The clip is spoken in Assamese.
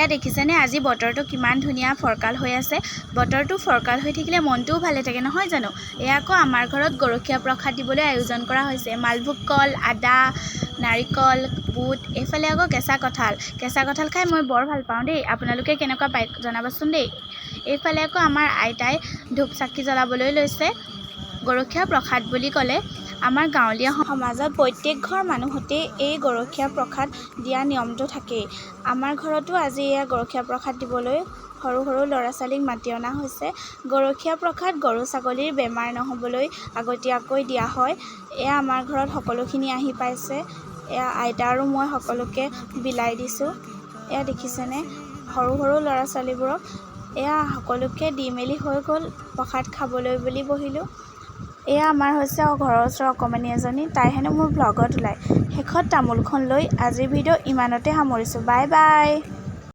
এয়া দেখিছেনে আজি বতৰটো কিমান ধুনীয়া ফৰকাল হৈ আছে। বতৰটো ফৰকাল হৈ থাকিলে মনটোও ভালে থাকে নহয় জানো। এয়া আকৌ আমাৰ ঘৰত গৰখীয়া প্ৰসাদ দিবলৈ আয়োজন কৰা হৈছে। মালভোগ কল, আদা, নাৰিকল, বুট, এইফালে আকৌ কেঁচা কঁঠাল খাই মই বৰ ভাল পাওঁ দেই। আপোনালোকে কেনেকুৱা পায় জনাবচোন দেই। এইফালে আকৌ আমাৰ আইতাই ধূপ চাকি জ্বলাবলৈ লৈছে। গৰখীয়া প্ৰসাদ বুলি ক'লে আমাৰ গাঁৱলীয়া সমাজত প্ৰত্যেক ঘৰ মানুহতেই এই গৰখীয়া প্ৰসাদ দিয়া নিয়মটো থাকেই। আমাৰ ঘৰতো আজি এয়া গৰখীয়া প্ৰসাদ দিবলৈ সৰু সৰু ল'ৰা ছোৱালীক মাতি অনা হৈছে। গৰখীয়া প্ৰসাদ গৰু ছাগলীৰ বেমাৰ নহ'বলৈ আগতীয়াকৈ দিয়া হয়। এয়া আমাৰ ঘৰত সকলোখিনি আহি পাইছে। এয়া আইতা আৰু মই সকলোকে বিলাই দিছোঁ। এয়া দেখিছেনে সৰু সৰু ল'ৰা ছোৱালীবোৰক এয়া সকলোকে দি মেলি হৈ গ'ল। প্ৰসাদ খাবলৈ বুলি বহিলোঁ। এয়া আমাৰ হৈছে ঘৰৰ ওচৰৰ অকণমানি এজনী, তাই হেনো মোৰ ব্লগত ওলায়। শেষত তামোলখন লৈ আজিৰ ভিডিঅ' ইমানতে সামৰিছোঁ। Bye bye.